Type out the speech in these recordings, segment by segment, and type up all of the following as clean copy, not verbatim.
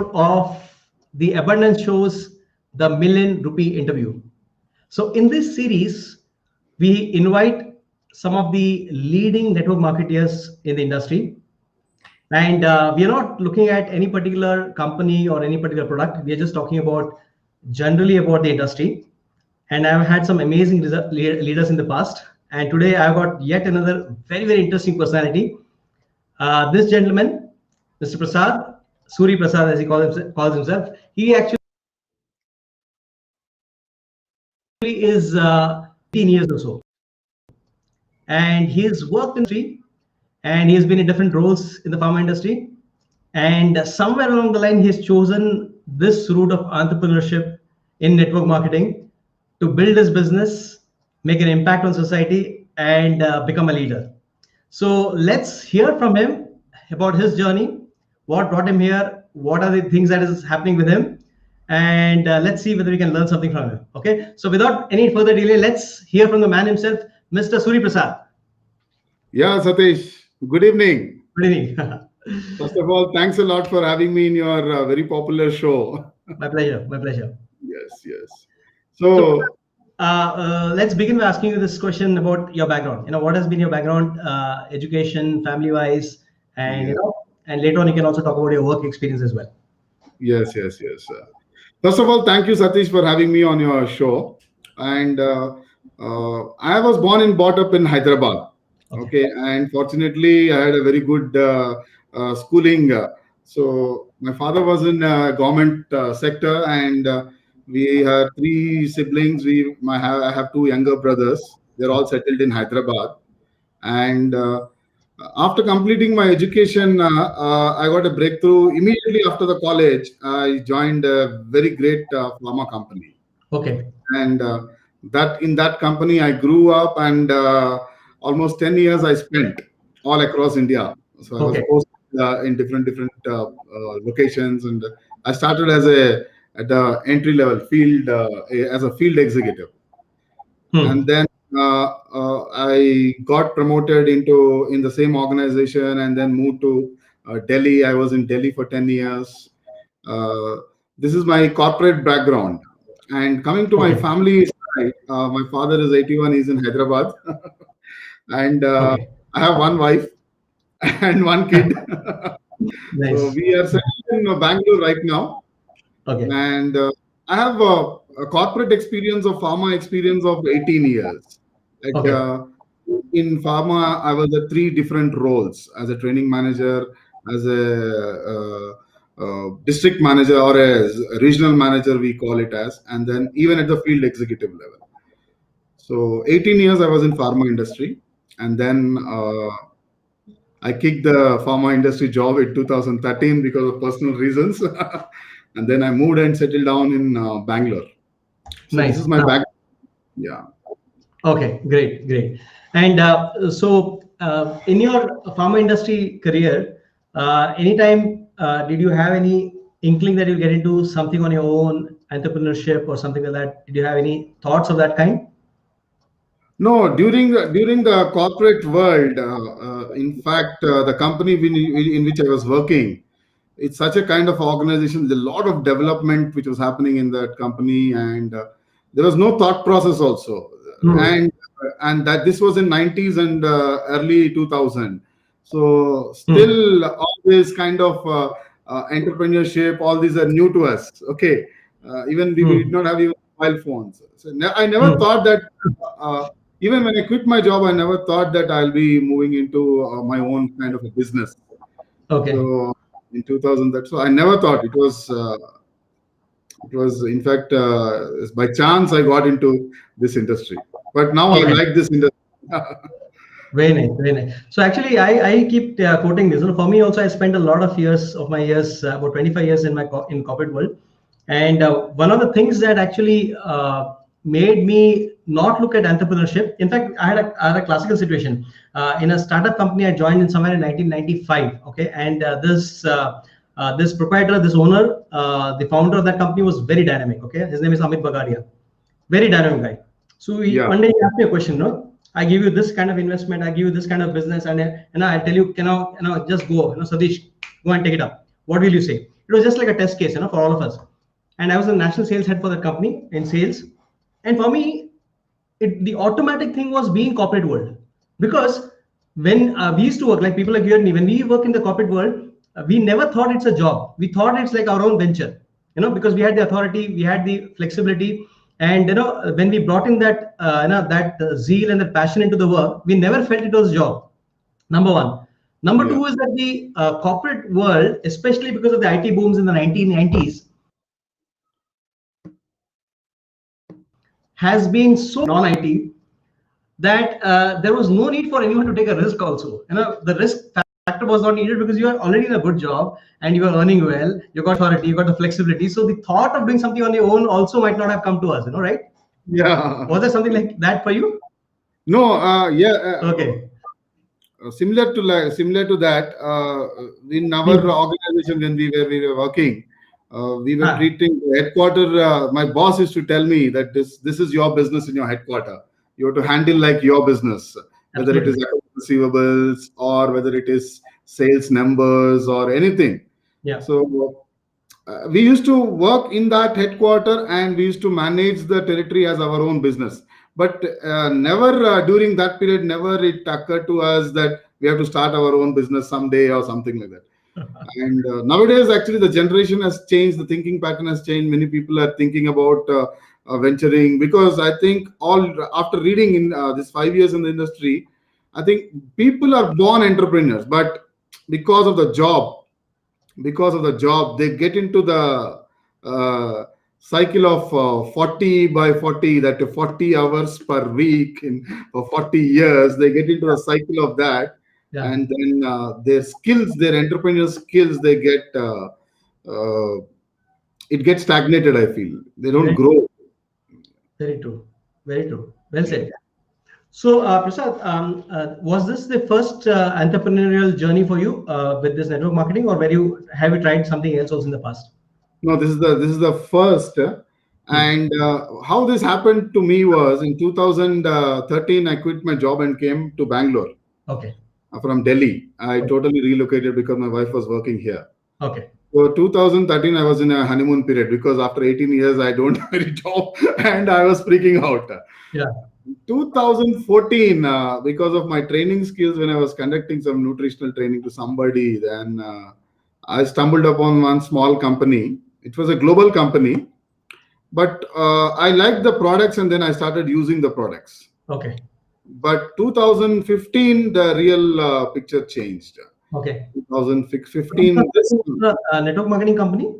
of the Abundance Show's the Million Rupee Interview. So, in this series, we invite some of the leading network marketers in the industry. And we are not looking at any particular company or any particular product. We are just talking about generally about the industry. And I've had some amazing leaders in the past. And today I've got yet another very interesting personality. This gentleman, Mr. Prasad, Suri Prasad, as he calls himself, he actually is 18 years or so. And he's worked in the industry and he's been in different roles in the pharma industry. And somewhere along the line, he's chosen this route of entrepreneurship in network marketing to build his business, make an impact on society, and become a leader. So let's hear from him about his journey, what brought him here, what are the things that is happening with him, and let's see whether we can learn something from him. Okay. So without any further delay, let's hear from the man himself, Mr. Suri Prasad. Yeah, Satish. Good evening. Good evening. First of all, thanks a lot for having me in your very popular show. My pleasure. My pleasure. Yes. So let's begin by asking you this question about your background. What has been your background, education, family-wise, and and later on you can also talk about your work experience as well. Yes. First of all, thank you, Satish, for having me on your show. And I was born and brought up in Hyderabad. Okay, and fortunately, I had a very good schooling. So my father was in government sector, and we have three siblings. I have two younger brothers. They're all settled in Hyderabad. And after completing my education, I got a breakthrough. Immediately after the college, I joined a very great pharma company. Okay. And in that company, I grew up, and almost 10 years I spent all across India. So I was posted in different locations, and I started at the entry level field as a field executive, and then I got promoted in the same organization, and then moved to Delhi. I was in Delhi for 10 years. This is my corporate background. And coming to my family side, my father is 81. He's in Hyderabad. And I have one wife and one kid. Nice. So we are settled in Bangalore right now. Okay. And I have a corporate experience of pharma experience of 18 years. In pharma, I was at 3 different roles: as a training manager, as a district manager, or as a regional manager, we call it as, and then even at the field executive level. So 18 years I was in pharma industry, and then I kicked the pharma industry job in 2013 because of personal reasons. And then I moved and settled down in Bangalore. So nice. This is my background. Yeah. Okay, great. And so in your pharma industry career, anytime did you have any inkling that you get into something on your own, entrepreneurship or something like that? Did you have any thoughts of that kind? No, during the corporate world, in fact, the company in which I was working, it's such a kind of organization. There's a lot of development which was happening in that company, and there was no thought process also. And that this was in 90s and early 2000. So still all this kind of entrepreneurship, all these are new to us. Okay, even we did not have even mobile phones. So I never thought that. Even when I quit my job, I never thought that I'll be moving into my own kind of a business. Okay. So in 2000, so I never thought it was. It was, in fact, by chance I got into this industry. But now I like this industry. Very nice. So actually, I keep quoting this. For me also, I spent a lot of years of my years, about 25 years in corporate world, and one of the things that actually made me not look at entrepreneurship. In fact, I had a classical situation in a startup company I joined in somewhere in 1995. Okay, and this proprietor, this owner, the founder of that company was very dynamic. Okay, his name is Amit Bagadia, very dynamic guy. So one day he asked me a question. No, I give you this kind of investment, I give you this kind of business, and I tell you, just go. Satish, go and take it up. What will you say? It was just like a test case, for all of us. And I was the national sales head for the company in sales. And for me, the automatic thing was being corporate world, because when we used to work, like people like you and me, when we work in the corporate world, we never thought it's a job. We thought it's like our own venture, because we had the authority, we had the flexibility. And when we brought in that zeal and the passion into the work, we never felt it was a job. Number one. Number Yeah. two is that the corporate world, especially because of the IT booms in the 1990s, has been so non-IT that there was no need for anyone to take a risk also. The risk factor was not needed because you are already in a good job and you are earning well, you got authority, you got the flexibility. So the thought of doing something on your own also might not have come to us, right? Yeah. Was there something like that for you? No, yeah. Okay. Similar to that, in our organization when we were working, we were treating headquarter. My boss used to tell me that this is your business in your headquarter. You have to handle like your business, whether it is receivables or whether it is sales numbers or anything. Yeah. So we used to work in that headquarter and we used to manage the territory as our own business. But never during that period, never it occurred to us that we have to start our own business someday or something like that. And nowadays, actually, the generation has changed. The thinking pattern has changed. Many people are thinking about venturing, because I think after reading in this 5 years in the industry, I think people are born entrepreneurs, but because of the job, they get into the cycle of 40 by 40, that 40 hours per week for 40 years. They get into the cycle of that. Yeah. And then their skills, their entrepreneurial skills, they get it gets stagnated. I feel they don't grow. Very true. Very true. Well said. So, Prasad, was this the first entrepreneurial journey for you with this network marketing, or have you tried something else also in the past? No, this is the first. And how this happened to me was in 2013, I quit my job and came to Bangalore. Okay. From Delhi. I totally relocated because my wife was working here. Okay. So 2013, I was in a honeymoon period because after 18 years, I don't have any job and I was freaking out. Yeah. 2014, because of my training skills, when I was conducting some nutritional training to somebody, then I stumbled upon one small company. It was a global company, but I liked the products and then I started using the products. Okay. But 2015, the real picture changed. Okay. 2015. Network marketing company?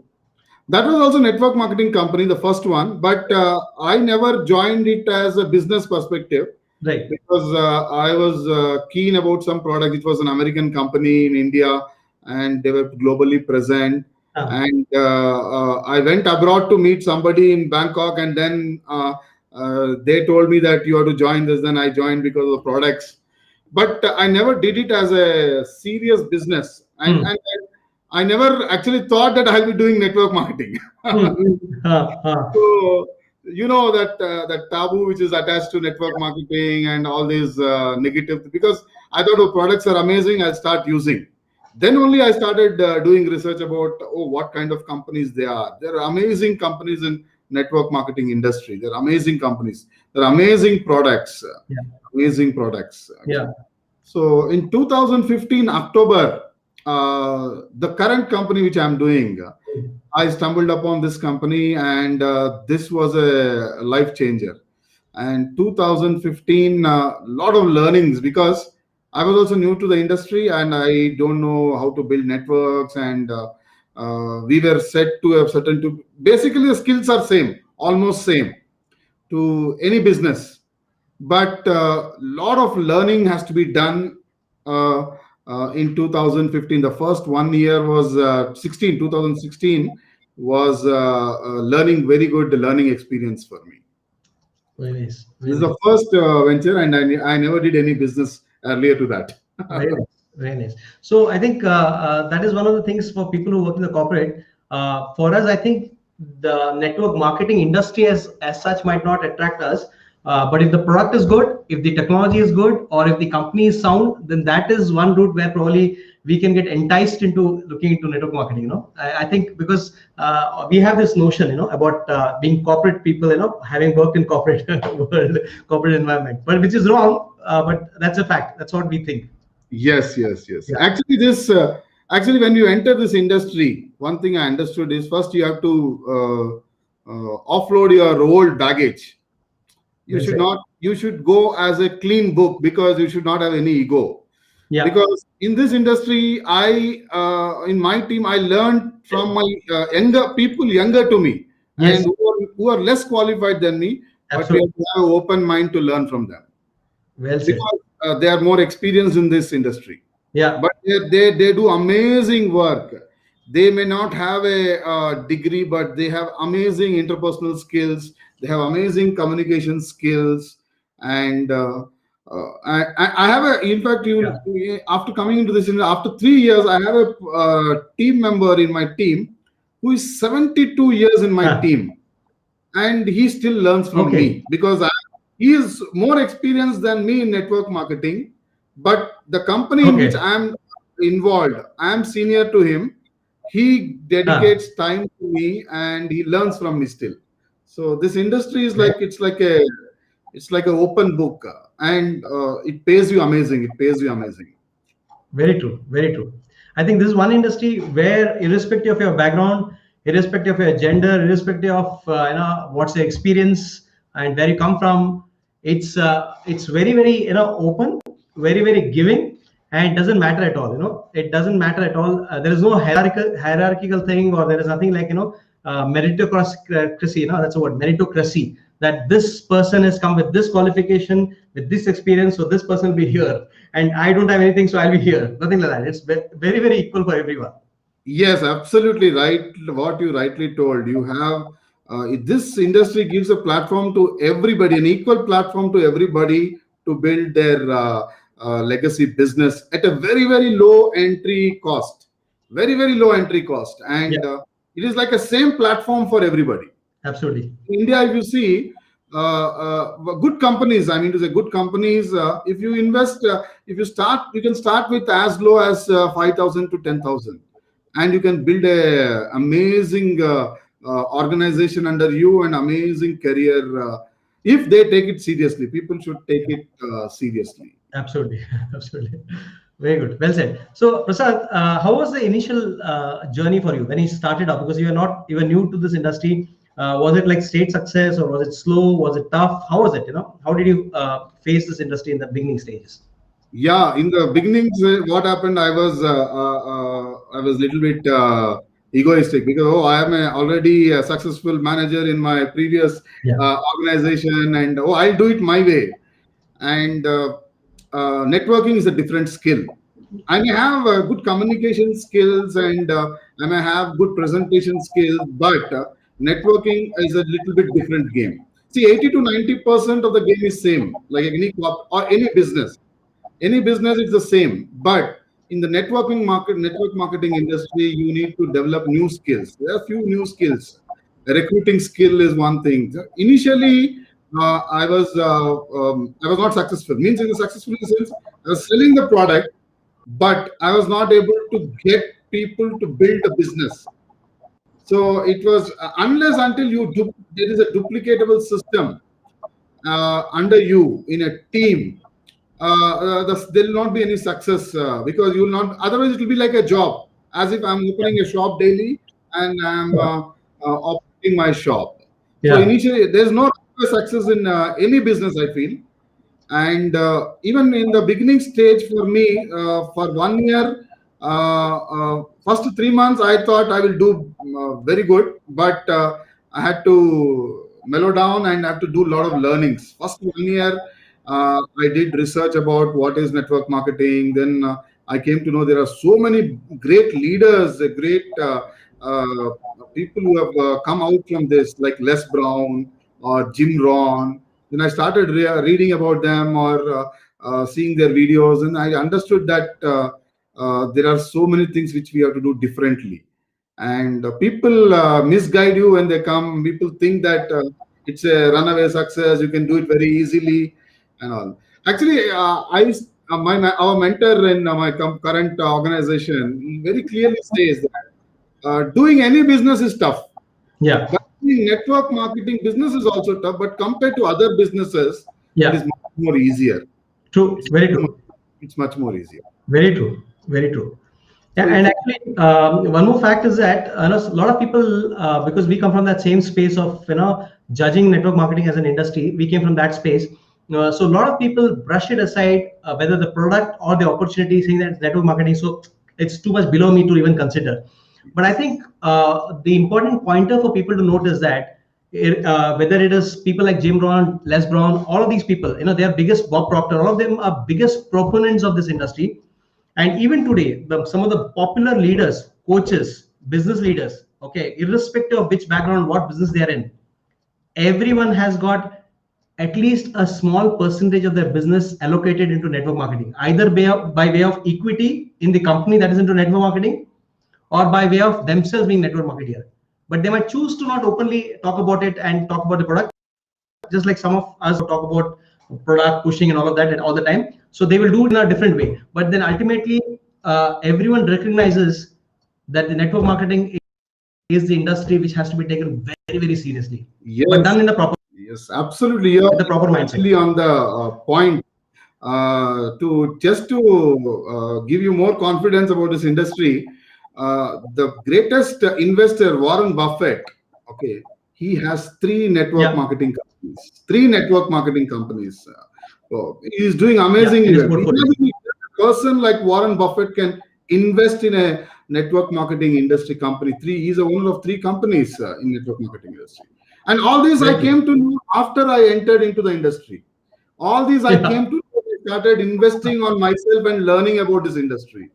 That was also network marketing company, the first one. But I never joined it as a business perspective. Right. Because I was keen about some product. It was an American company in India and they were globally present. And I went abroad to meet somebody in Bangkok, and then they told me that you have to join this. Then I joined because of the products, but I never did it as a serious business, and I never actually thought that I'll be doing network marketing. So you know that taboo which is attached to network marketing and all these negative, because I thought the products are amazing, I'll start using. Then only I started doing research about what kind of companies they are. There are amazing companies in network marketing industry. They're amazing companies. They're amazing products. Yeah. Amazing products. Yeah. So in 2015 October, the current company which I'm doing, I stumbled upon this company, and this was a life changer. And 2015, lot of learnings, because I was also new to the industry and I don't know how to build networks, and we were set to a certain basically the skills are same, almost same to any business, but lot of learning has to be done. In 2015, the first 1 year was 2016 was learning, very good learning experience for me. Very nice. This is the first venture, and I never did any business earlier to that. Very nice. Very nice. So I think that is one of the things for people who work in the corporate. For us, I think the network marketing industry as such might not attract us. But if the product is good, if the technology is good, or if the company is sound, then that is one route where probably we can get enticed into looking into network marketing. I think because we have this notion, about being corporate people, having worked in corporate world, corporate environment, but which is wrong. But that's a fact. That's what we think. Yes, yes, yes. Yeah. Actually, when you enter this industry, one thing I understood is first you have to offload your old baggage. You should go as a clean book, because you should not have any ego. Yeah. Because in this industry, in my team, I learned from my younger to me, Yes. and who are less qualified than me, but we Absolutely. have to have an open mind to learn from them, Well said. because they are more experienced in this industry. Yeah. But they do amazing work. They may not have a degree, but they have amazing interpersonal skills. They have amazing communication skills. And I have a, in fact, after coming into this, after 3 years, I have a team member in my team who is 72 years in my team, and he still learns from me, because he is more experienced than me in network marketing. But the company in which I am involved, I am senior to him. He dedicates time to me, and he learns from me still. So this industry is like, it's like an open book, and it pays you amazing. It pays you amazing. Very true. Very true. I think this is one industry where, irrespective of your background, irrespective of your gender, irrespective of what's the experience and where you come from, it's very, very open, very, very giving, and it doesn't matter at all. It doesn't matter at all. There is no hierarchical thing, or there is nothing like meritocracy. That's a word, meritocracy. That this person has come with this qualification, with this experience, so this person will be here, and I don't have anything, so I'll be here. Nothing like that. It's very, very equal for everyone. Yes, absolutely right. What you rightly told. You have this industry gives a platform to everybody, an equal platform to everybody, to build their legacy business at a very, very low entry cost. Very, very low entry cost, and it is like a same platform for everybody. Absolutely. In India, if you see good companies, I mean to say good companies, if you invest, if you start, you can start with as low as 5,000 to 10,000. And you can build a amazing organization under you, and amazing career, if they take it seriously. People should take it seriously. Absolutely. Absolutely. Very good. Well said. So, Prasad, how was the initial journey for you when you started up? Because you were new to this industry. Was it like straight success, or was it slow? Was it tough? How was it? How did you face this industry in the beginning stages? Yeah, in the beginnings, what happened? I was little bit egoistic, because I am already a successful manager in my previous organization, and I'll do it my way. And networking is a different skill. I may have good communication skills, and I may have good presentation skills, but networking is a little bit different game. See, 80 to 90% of the game is same, like any or any business. Any business is the same, but in the network marketing industry, you need to develop new skills. There are a few new skills. The recruiting skill is one thing. Initially, I was not successful. Means in the successful sense, I was selling the product, but I was not able to get people to build a business. So it was unless until there is a duplicatable system under you in a team. There will not be any success, because you will not. Otherwise, it will be like a job, as if I'm opening a shop daily and I'm operating my shop. So initially, there's no success in any business, I feel. And even in the beginning stage, for me, for 1 year, first 3 months, I thought I will do very good, but I had to mellow down and have to do a lot of learnings. First 1 year, I did research about what is network marketing. Then I came to know there are so many great leaders, great people who have come out from this, like Les Brown or Jim Rohn. Then I started reading about them, or seeing their videos, and I understood that there are so many things which we have to do differently. And people misguide you when they come. People think that it's a runaway success. You can do it very easily and all. Actually, our mentor in my current organization, he very clearly says that doing any business is tough. Yeah. But in network marketing business is also tough, but compared to other businesses, it is Yeah. much more easier. True. It's Very much, true. it's much more easier. Very true. Very true. So Yeah, it, and actually, one more fact is that a lot of people, because we come from that same space of judging network marketing as an industry, we came from that space. So a lot of people brush it aside, whether the product or the opportunity, saying that it's network marketing, so it's too much below me to even consider. But I think the important pointer for people to note is that whether it is people like Jim Brown, Les Brown, all of these people, they are biggest Bob Proctor, all of them are biggest proponents of this industry. And even today, some of the popular leaders, coaches, business leaders, okay, irrespective of which background, what business they are in, everyone has got at least a small percentage of their business allocated into network marketing, either by way of equity in the company that is into network marketing, or by way of themselves being network marketer. But they might choose to not openly talk about it and talk about the product, just like some of us talk about product pushing and all of that and all the time. So they will do it in a different way. But then ultimately, everyone recognizes that the network marketing is the industry which has to be taken very, very seriously, but yes, done in the proper yes, absolutely. You're with the proper mindset. actually on the point. To just to give you more confidence about this industry, the greatest investor, Warren Buffett, okay, he has three network Yeah, marketing companies. Three network marketing companies. So he is doing yeah, in amazingly his well. portfolio. Imagine if a person like Warren Buffett can invest in a network marketing industry company. He's a owner of three companies in network marketing industry. And all this I Very true. came to know after I entered into the industry. All these I Yeah, came to know, I started investing on myself and learning about this industry.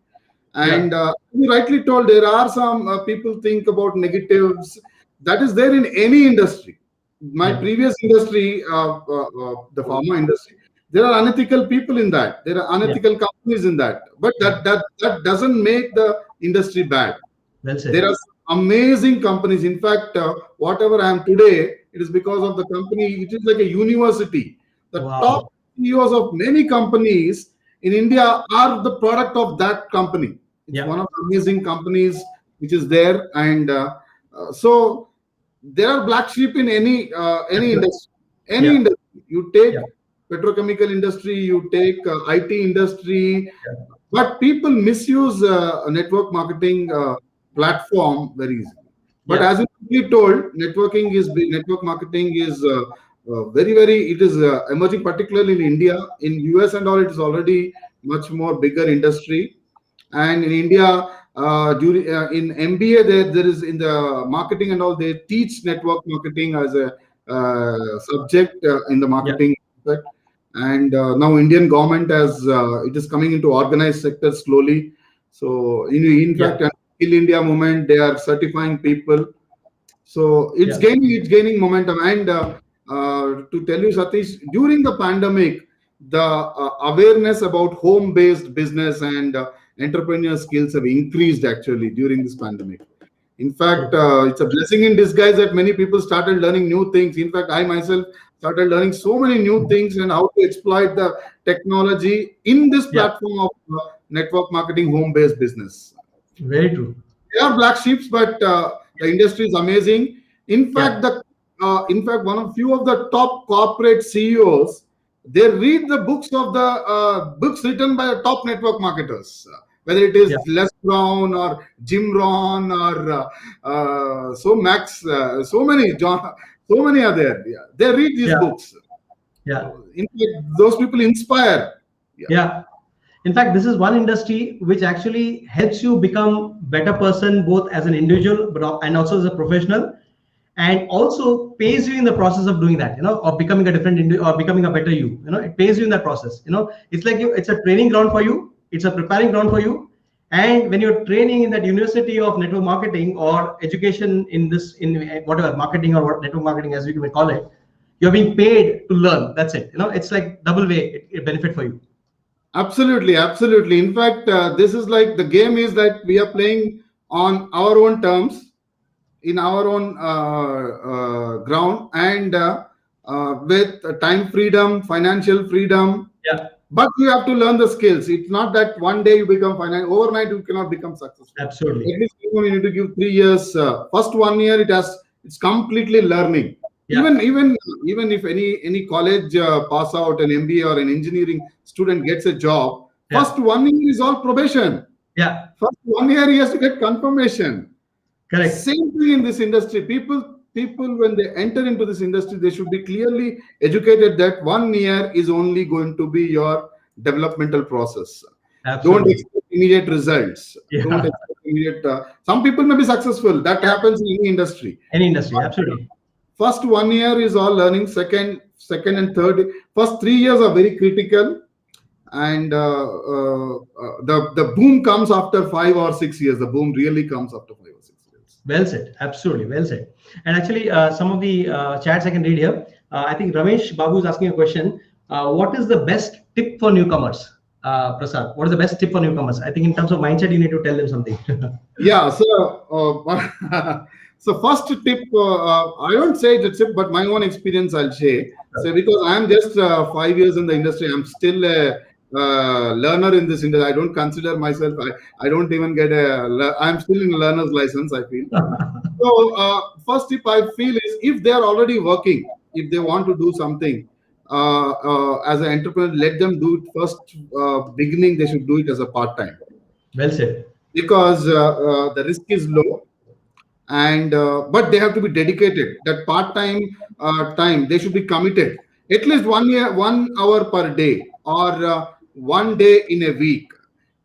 yeah, And you rightly told, there are some people think about negatives. That is there in any industry. My yeah, previous industry, the pharma industry, there are unethical people in that. There are yeah, unethical companies in that. But yeah. that doesn't make the industry bad. Well There said. are amazing companies. In fact, whatever I am today, it is because of the company. It is like a university. The top Wow. CEOs of many companies in India are the product of that company. It's Yeah, one of the amazing companies which is there, and so there are black sheep in any absolutely. industry. Any Yeah, industry you take, yeah, petrochemical industry, you take IT industry, yeah, but people misuse a network marketing platform very easily. But yeah, as you told, network marketing is very it is emerging, particularly in India. In US and all, it is already much more bigger industry. And in India, during in MBA, there is in the marketing and all, they teach network marketing as a subject in the yeah, marketing aspect. And now Indian government has it is coming into organized sector slowly. So in yeah, fact, Skill India movement, they are certifying people. So yeah, it's gaining momentum. And to tell you, Satish, during the pandemic, the awareness about home-based business and entrepreneur skills have increased actually during this pandemic. In fact, true. it's a blessing in disguise that many people started learning new things. In fact, I myself started learning so many new things and how to exploit the technology in this Yeah, platform of network marketing home-based business. very true. They are black sheep, but the industry is amazing. In fact, Yeah, one of few of the top corporate CEOs, they read the books of the books written by the top network marketers, whether it yeah, is Les Brown or Jim Rohn or so many John, so many are there. Yeah. They read these yeah, books. yeah, So, in fact, those people inspire. Yeah. yeah. In fact, this is one industry which actually helps you become better person both as an individual and also as a professional, and also pays you in the process of doing that. Of becoming a or becoming a better you. It pays you in that process. It's like it's a training ground for you. It's a preparing ground for you. And when you're training in that university of network marketing or education in whatever marketing or what network marketing as we may call it, you're being paid to learn. That's it. It's like double way it benefit for you. Absolutely, absolutely. In fact, this is like the game is that we are playing on our own terms, in our own ground, and with time freedom, financial freedom. Yeah. But you have to learn the skills. It's not that one day you become finance. Overnight you cannot become successful. Absolutely. At least you need to give 3 years. First 1 year it's completely learning. Yeah. Even if any college pass out an MBA or an engineering student gets a job, Yeah. first 1 year is all probation. Yeah. First 1 year he has to get confirmation. Correct. Same thing in this industry. People when they enter into this industry, they should be clearly educated that 1 year is only going to be your developmental process. Absolutely. Don't expect immediate results. Yeah. Don't expect immediate. Some people may be successful. That happens in any industry. Any industry, absolutely. First 1 year is all learning. Second and third. First 3 years are very critical, and the boom comes after 5 or 6 years. The boom really comes after 5 or 6 years. Well said. Absolutely. Well said. And actually, some of the chats I can read here. I think Ramesh Babu is asking a question. What is the best tip for newcomers? Prasad, what is the best tip for newcomers? I think in terms of mindset, you need to tell them something. Yeah. So first tip, I won't say it's a tip, but my own experience I'll share. So because I'm just 5 years in the industry, I'm still a learner in this industry. I don't consider myself. I don't even get I'm still in a learner's license, I feel. So first tip I feel is, if they are already working, if they want to do something as an entrepreneur, let them do it first. Beginning, they should do it as a part-time. Well said. Because the risk is low, and but they have to be dedicated. That part-time time, they should be committed. At least 1 hour per day, or 1 day in a week.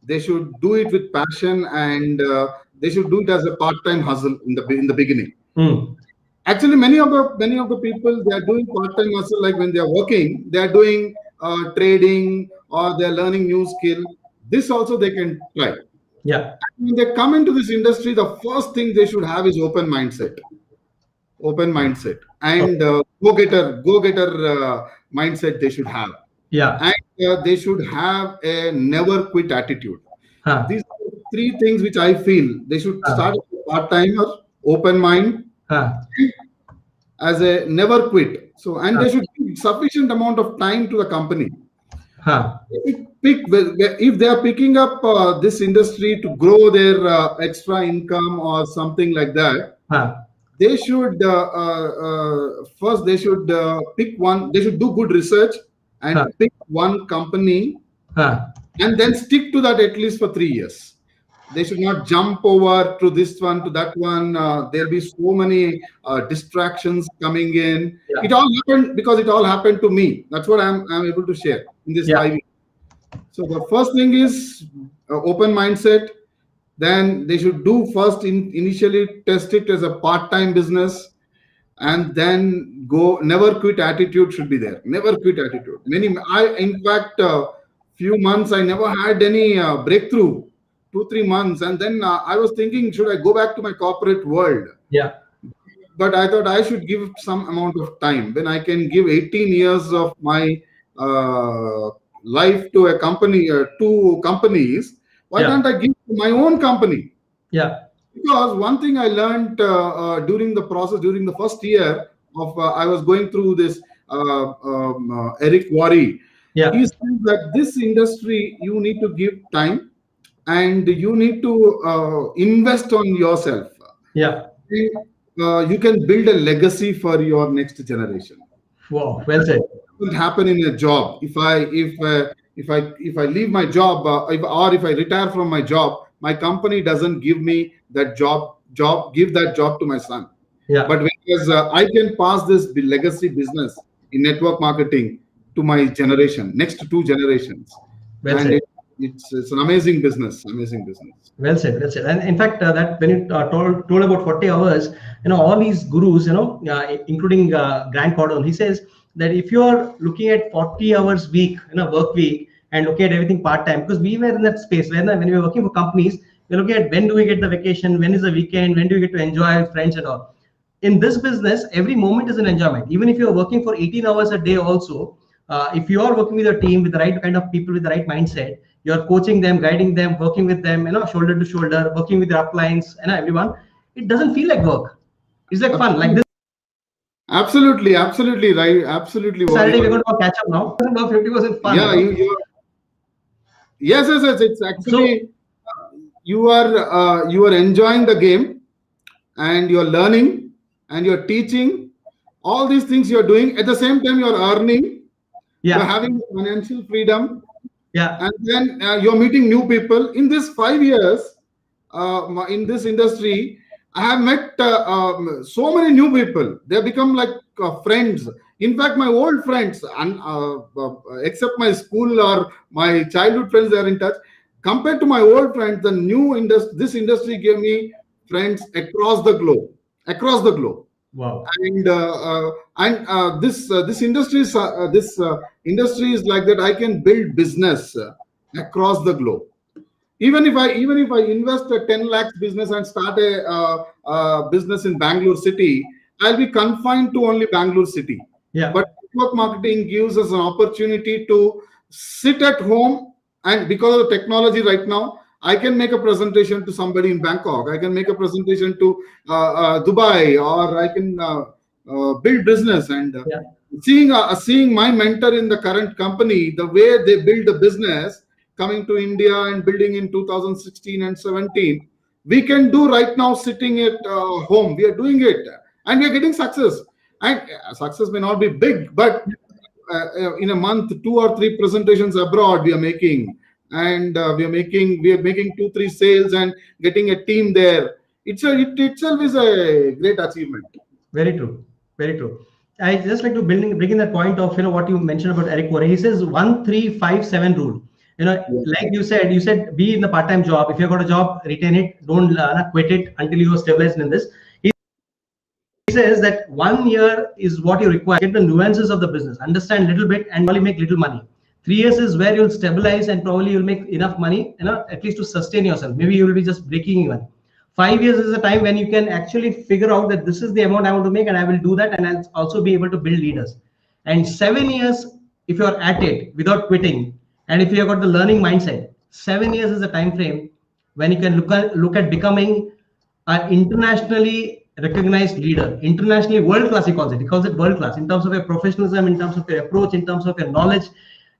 They should do it with passion, and they should do it as a part-time hustle in the beginning. Actually, many of the people, they are doing part-time hustle, like when they are working, they are doing trading, or they are learning new skill. This also they can try. Yeah. When they come into this industry, the first thing they should have is open mindset. Open mindset, and go-getter mindset they should have. Yeah. And they should have a never quit attitude. Huh. These are three things which I feel they should start as a part-timer, open mind, as a never quit. So, and they should give sufficient amount of time to the company. If they are picking up this industry to grow their extra income or something like that, they should first pick one. They should do good research and pick one company, and then stick to that at least for 3 years. They should not jump over to this one, to that one. There'll be so many distractions coming in. It all happened because it all happened to me. That's what I'm able to share in this 5 years. So the first thing is open mindset. Then they should do first initially test it as a part-time business, and then go. Never quit attitude should be there. Never quit attitude. In fact, few months I never had any breakthrough. 2-3 months, and then I was thinking, should I go back to my corporate world? Yeah. But I thought I should give some amount of time. When I can give 18 years of my life to a company, 2 companies, why can't I give to my own company? Yeah. Because one thing I learned during the process, during the first year of I was going through this Eric Worre. He said that this industry, you need to give time, and you need to invest on yourself. Yeah. You can build a legacy for your next generation. Wow, well said. It will happen in a job. If I leave my job, or if I retire from my job, my company doesn't give me that job. Give that job to my son. Yeah. But because I can pass this legacy business in network marketing to my generation, next 2 generations. Well said. It's an amazing business. Well said. And in fact, that when you told about 40 hours, all these gurus, including Grant Cardone, he says that if you are looking at 40 hours week, work week, and looking at everything part time, because we were in that space when we were working for companies, we're looking at when do we get the vacation, when is the weekend, when do we get to enjoy with friends and all. In this business, every moment is an enjoyment. Even if you're working for 18 hours a day, also, if you are working with a team with the right kind of people with the right mindset, you're coaching them, guiding them, working with them, shoulder to shoulder, working with your uplines, everyone. It doesn't feel like work. It's like fun, like this. Absolutely right. Absolutely. Saturday we're going to catch up now. 50% fun. Yeah, Yes. It's So actually you are enjoying the game, and you're learning, and you're teaching. All these things you're doing at the same time. You're earning. You're yeah, having financial freedom, yeah, and then you're meeting new people. In this 5 years, in this industry, I have met so many new people. They have become like friends. In fact, my old friends, and except my school or my childhood friends, they are in touch. Compared to my old friends, the new industry, this industry gave me friends across the globe, across the globe. wow, And this industry is like that. I can build business across the globe. Even if I invest a 10 lakhs business and start a business in Bangalore city, I'll be confined to only Bangalore city. yeah, But network marketing gives us an opportunity to sit at home, and because of the technology right now, I can make a presentation to somebody in Bangkok. I can make a presentation to Dubai, or I can build business. And yeah, seeing my mentor in the current company, the way they build a business, coming to India and building in 2016 and 17, we can do right now sitting at home. We are doing it, and we are getting success. And success may not be big, but in a month, 2 or 3 presentations abroad we are making, and we are making 2 3 sales and getting a team there. It itself is a great achievement. very true, very true. I just like to bring in that point of what you mentioned about Eric Worre. He says 1357 rule. Yeah. Like you said, be in the part-time job. If you got a job, retain it. Don't quit it until you are stabilized in this. He says that 1 year is what you require. Get the nuances of the business, understand a little bit, and only make little money. 3 years is where you'll stabilize and probably you'll make enough money, at least to sustain yourself. Maybe you will be just breaking even. 5 years is the time when you can actually figure out that this is the amount I want to make, and I will do that, and I'll also be able to build leaders. And 7 years, if you're at it without quitting, and if you've got the learning mindset, 7 years is the time frame when you can look at becoming an internationally recognized leader, internationally world class. He calls it world class in terms of your professionalism, in terms of your approach, in terms of your knowledge,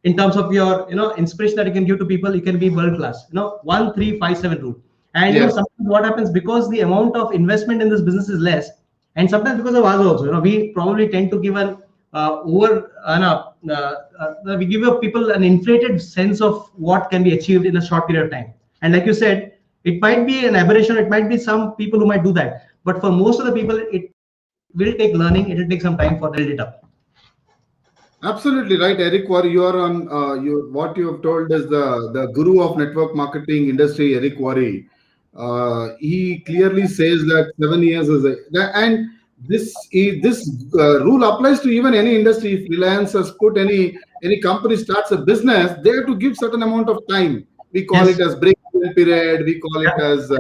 in terms of your inspiration that you can give to people. You can be world class. 1357 rule. And Yes. sometimes what happens, because the amount of investment in this business is less, and sometimes because of us also, we probably tend to give an over we give people an inflated sense of what can be achieved in a short period of time. And like you said, it might be an aberration. It might be some people who might do that, but for most of the people, it will take learning. It will take some time for them to build it up. Absolutely right, Eric. What you are on, what you have told is the guru of network marketing industry, Eric Worre. He clearly says that 7 years is and this rule applies to even any industry. If Reliance has put any company starts a business, they have to give certain amount of time. We call it Yes. as break-even period. We call it Yeah. as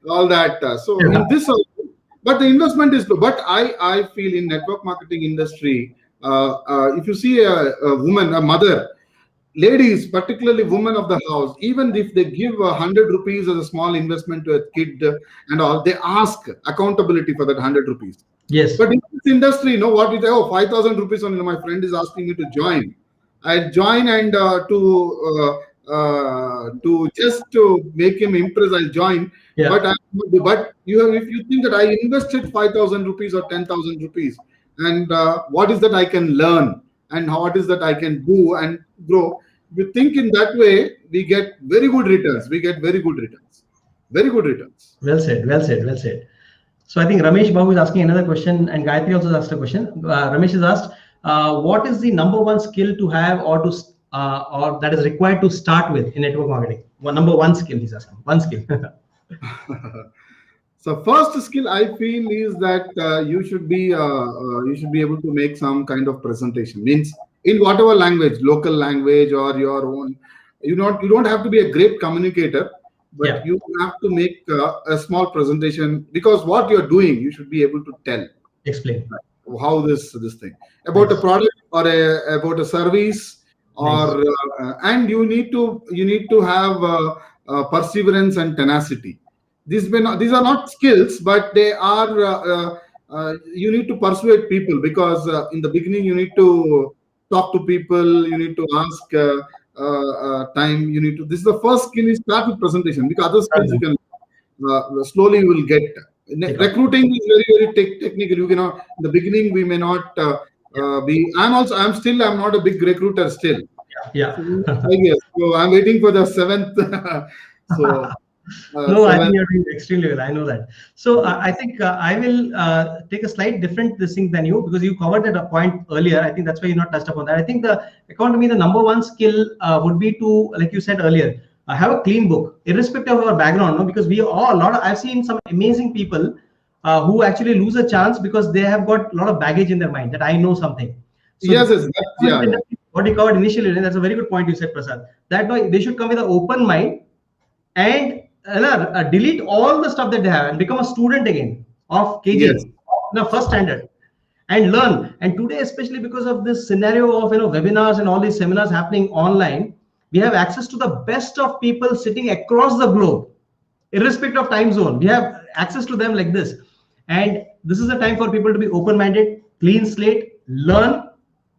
all that. So Yeah. in this also, but the investment is low. But I feel in network marketing industry, if you see a woman, a mother, ladies, particularly women of the house, even if they give 100 rupees as a small investment to a kid and all, they ask accountability for that 100 rupees. Yes. But in this industry, what we say, oh, 5,000 rupees only. My friend is asking me to join. I join, and to just to make him impress, I'll join. Yeah. But if you think that I invested 5,000 rupees or 10,000 rupees, and what is that I can learn, and what is that I can do and grow? If you think in that way, we get very good returns. We get very good returns. Very good returns. Well said. Well said. Well said. So I think Ramesh Babu is asking another question, and Gayatri also asked a question. Ramesh has asked, "What is the number one skill to have, or that is required to start with in network marketing? Number one skill he's asking. One skill." So first skill I feel is that you should be able to make some kind of presentation. Means in whatever language, local language or your own. You don't have to be a great communicator, but Yeah. you have to make a small presentation, because what you're doing, you should be able to tell Explain. how this thing about a Nice. product, or about a service, Nice. or and you need to have perseverance and tenacity. These are not skills, but they are you need to persuade people, because in the beginning you need to talk to people, you need to ask time. You need to. This is the first skill. You start with presentation, because other skills you can slowly you will get. Recruiting is very very technical. You cannot in the beginning. We may not be. I'm not a big recruiter still. Yeah. So 5 years. So I'm waiting for the seventh. So No, I think seventh. you're doing extremely well. I know that. So I think I will take a slight different this thing than you, because you covered that a point earlier. I think that's why you not touched upon that. I think the according to me, the number one skill would be to, like you said earlier, have a clean book, irrespective of our background. No, because we all a lot of I've seen some amazing people who actually lose a chance because they have got a lot of baggage in their mind that I know something. So Yes, yes, yeah, yeah. what you covered initially, and that's a very good point you said, Prasad. That way they should come with an open mind and delete all the stuff that they have and become a student again of Yes, KG, no, first standard, and learn. And today, especially because of this scenario of webinars and all these seminars happening online, we have access to the best of people sitting across the globe, irrespective of time zone. We have access to them like this, and this is a time for people to be open-minded, clean slate, learn,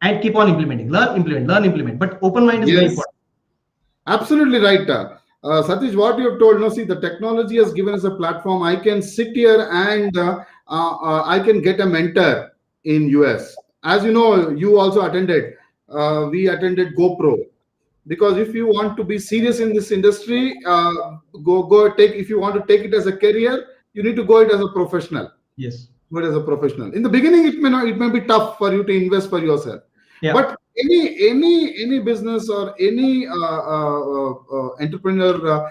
and keep on implementing. Learn, implement, learn, implement. But open mind is very yes. important. Absolutely right. Satish, what you have told, no, see, the technology has given us a platform. I can sit here and I can get a mentor in US. As you know, you also attended. We attended GoPro, because if you want to be serious in this industry, go take. If you want to take it as a career, you need to go it as a professional. Yes. Good as a professional. In the beginning, it may be tough for you to invest for yourself. Yeah. But any business or any entrepreneur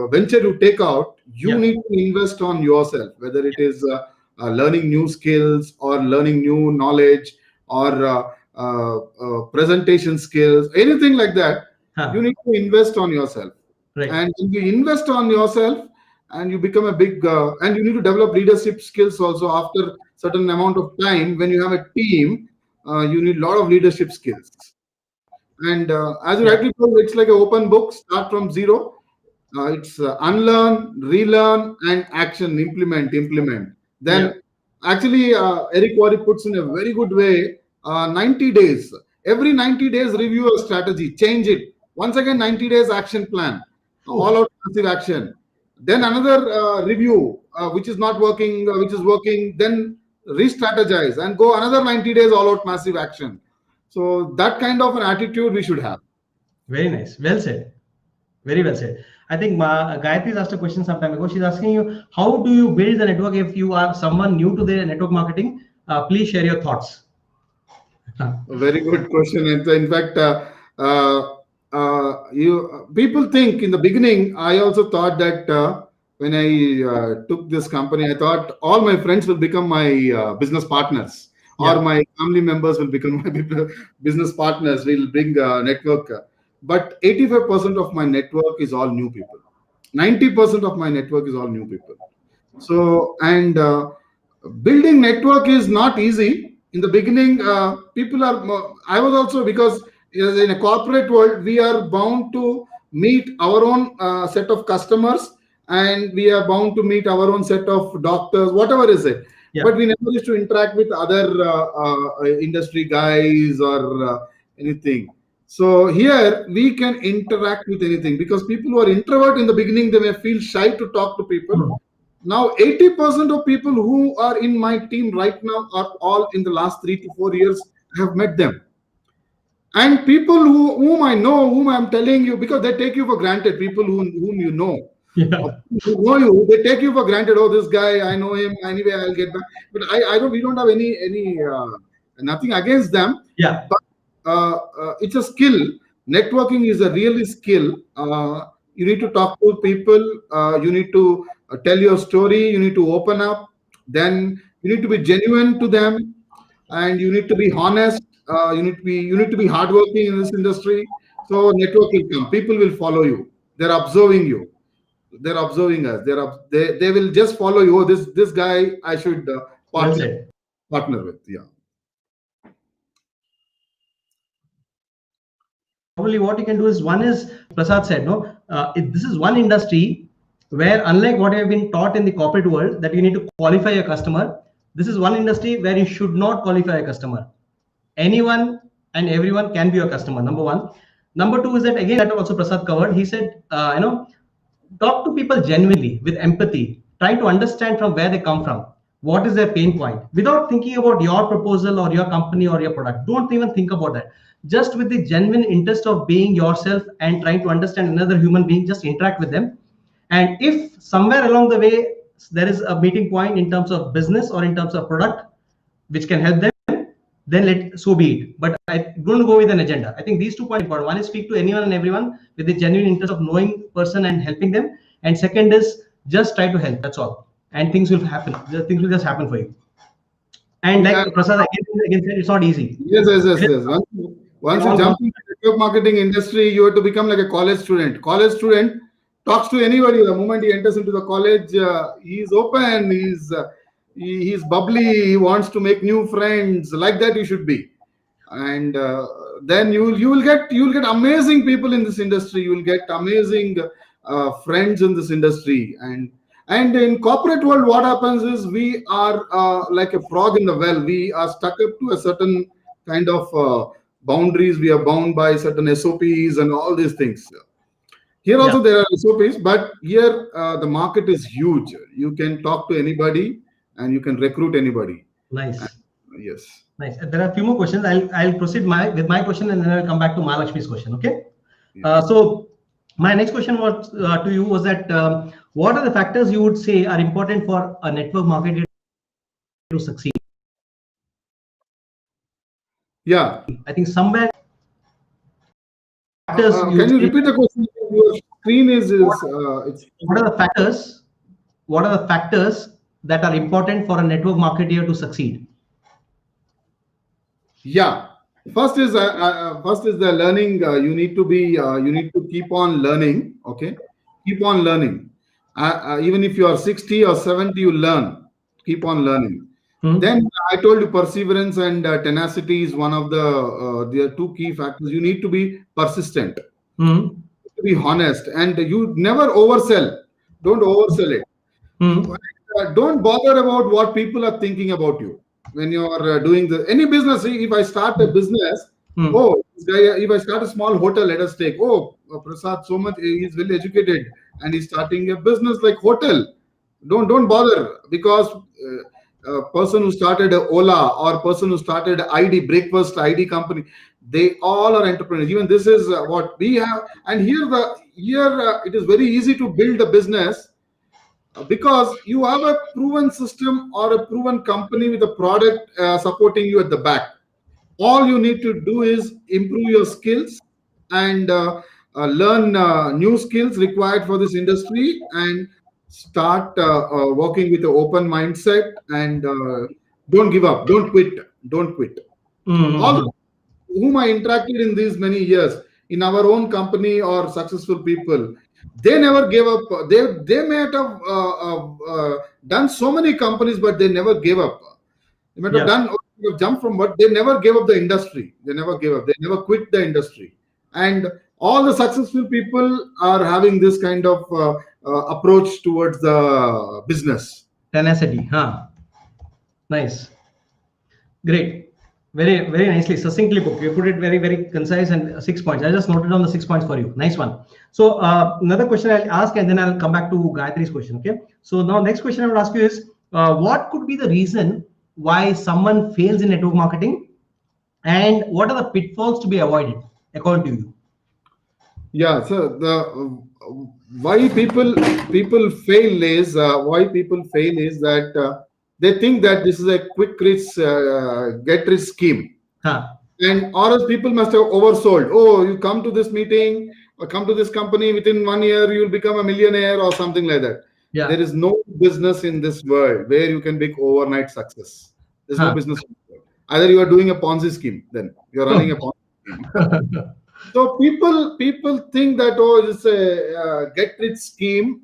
venture you take out, you Yeah. need to invest on yourself. Whether it is learning new skills or learning new knowledge or presentation skills, anything like that, you need to invest on yourself. Right. And if you invest on yourself, and you become a big and you need to develop leadership skills also. After certain amount of time, when you have a team, you need a lot of leadership skills. And as you Yeah. rightly told, it's like an open book. Start from zero. It's unlearn, relearn, and action. Implement. Yeah. Then actually, Eric Worre puts in a very good way. 90 days. Every 90 days, review a strategy, change it. Once again, 90 days action plan, all Oof. out massive action. Then another review, which is not working, which is working. Then re-strategize and go another 90 days all out massive action. So that kind of an attitude we should have. Very nice. Well said. Very well said. I think Gayatri asked a question some time ago. She's asking you, how do you build the network if you are someone new to the network marketing? Please share your thoughts. A very good question. And in fact, you people think in the beginning. I also thought that when I took this company, I thought all my friends will become my business partners, or Yeah. my family members will become my business partners. We'll bring network. But 85% of my network is all new people. 90% of my network is all new people. So, and building network is not easy in the beginning. People are I was also, because in a corporate world we are bound to meet our own set of customers, and we are bound to meet our own set of doctors, whatever is it. But Yeah. we never used to interact with other industry guys or anything. So here we can interact with anything, because people who are introvert in the beginning, they may feel shy to talk to people. Hmm. Now, 80% of people who are in my team right now are all in the last 3 to 4 years. I have met them. And people whom I know, whom I'm telling you, because they take you for granted, people whom you know, Yeah. who know you, they take you for granted. Oh, this guy, I know him. Anyway, I'll get back. But I don't. We don't have any nothing against them. Yeah. But it's a skill. Networking is a really skill. You need to talk to people. You need to tell your story. You need to open up. Then you need to be genuine to them, and you need to be honest. You need to be hardworking in this industry. So network will come. People will follow you. They're observing you. They're observing us. They will just follow you. Oh, this guy I should Well partner said. partner with. Yeah. Probably what you can do is, one is Prasad said, no, this is one industry where, unlike what you have been taught in the corporate world, that you need to qualify a customer, this is one industry where you should not qualify a customer. Anyone and everyone can be your customer, number one. Number two is that, again, that also Prasad covered. He said, talk to people genuinely with empathy. Try to understand from where they come from. What is their pain point? Without thinking about your proposal or your company or your product. Don't even think about that. Just with the genuine interest of being yourself and trying to understand another human being, just interact with them. And if somewhere along the way there is a meeting point in terms of business or in terms of product which can help them, then let so be it. But I don't go with an agenda. I think these 2 points are important. One is speak to anyone and everyone with the genuine interest of knowing person and helping them. And second is just try to help. That's all. And things will happen. Things will just happen for you. And Yeah. like Prasad again said, it's not easy. Yes, yes, yes, It yes. Once you all jump comes. into the network marketing industry, you have to become like a college student. College student talks to anybody. The moment he enters into the college, he's open. He's bubbly. He wants to make new friends. Like that, you should be. And then you will get amazing people in this industry. You will get amazing friends in this industry. And in corporate world, what happens is we are like a frog in the well. We are stuck up to a certain kind of boundaries. We are bound by certain SOPs and all these things. Here Yeah, also there are SOPs, but here the market is huge. You can talk to anybody and you can recruit anybody. And, nice. yes. Nice. There are a few more questions. I'll proceed with my question and then I'll come back to Mahalakshmi's question. Okay. Yes. So my next question was to you was that what are the factors you would say are important for a network marketer to succeed? Yeah. I think somewhere factors you Can would you say, repeat the question? Your screen what, is it's what are the factors? What are the factors that are important for a network marketer to succeed? yeah. First is the learning. You need to keep on learning. Okay, keep on learning. Even if you are 60 or 70, you learn. Keep on learning. Hmm? Then I told you perseverance and tenacity is one of the two key factors. You need to be persistent, Hmm? to be honest, and you never oversell. Don't oversell it. You Hmm? don't bother about what people are thinking about you when you are doing any business. See, if I start a business, Hmm? oh, this guy, if I start a small hotel, let us take, oh, Prasad, so much, he's well educated and he's starting a business like hotel. Don't bother, because a person who started a Ola or person who started ID breakfast ID company, they all are entrepreneurs. Even this is what we have. And here it is very easy to build a business because you have a proven system or a proven company with a product supporting you at the back. All you need to do is improve your skills and learn new skills required for this industry, and start working with an open mindset, and don't give up, don't quit. All Hmm? whom I interacted in these many years in our own company or successful people, they never gave up. They may have done so many companies, but they never gave up. They might have Yeah. done jumped from, but they never gave up the industry. They never gave up. They never quit the industry. And all the successful people are having this kind of approach towards the business. Tenacity. Huh? Nice. Great. Very, very nicely, succinctly put. You put it very, very concise and 6 points. I just noted down the 6 points for you. Nice one. So another question I'll ask, and then I'll come back to Gayatri's question. Okay. So now next question I would ask you is, what could be the reason why someone fails in network marketing, and what are the pitfalls to be avoided according to you? Yeah, so the why people fail is that they think that this is a quick rich get rich scheme, Huh? and or else people must have oversold. Oh, you come to this meeting or come to this company, within 1 year you will become a millionaire or something like that. There Yeah. is no business in this world where you can make overnight success. There's no Huh? business in this world. Either you are doing a Ponzi scheme, then you're running a Ponzi scheme. So people think that, oh, it's a get rich scheme,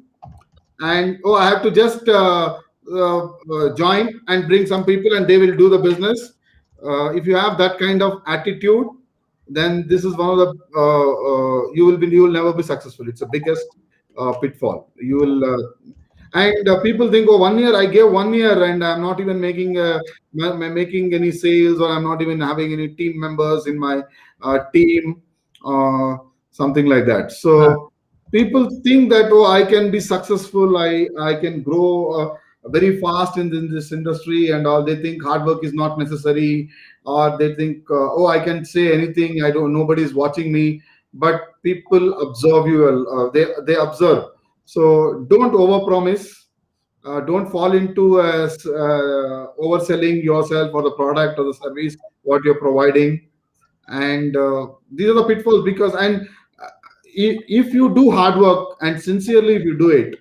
and oh, I have to just join and bring some people and they will do the business. If you have that kind of attitude, then this is one of the you will never be successful. It's the biggest pitfall. You will and people think, oh, 1 year, I gave 1 year and I'm not even making any sales, or I'm not even having any team members in my team, something like that. So people think that, oh, I can be successful, I can grow very fast in this industry and all. They think hard work is not necessary, or they think, oh, I can say anything, I don't, nobody is watching me. But people observe you, they observe. So don't overpromise. Don't fall into overselling yourself or the product or the service what you're providing. And these are the pitfalls. Because and if you do hard work and sincerely, if you do it,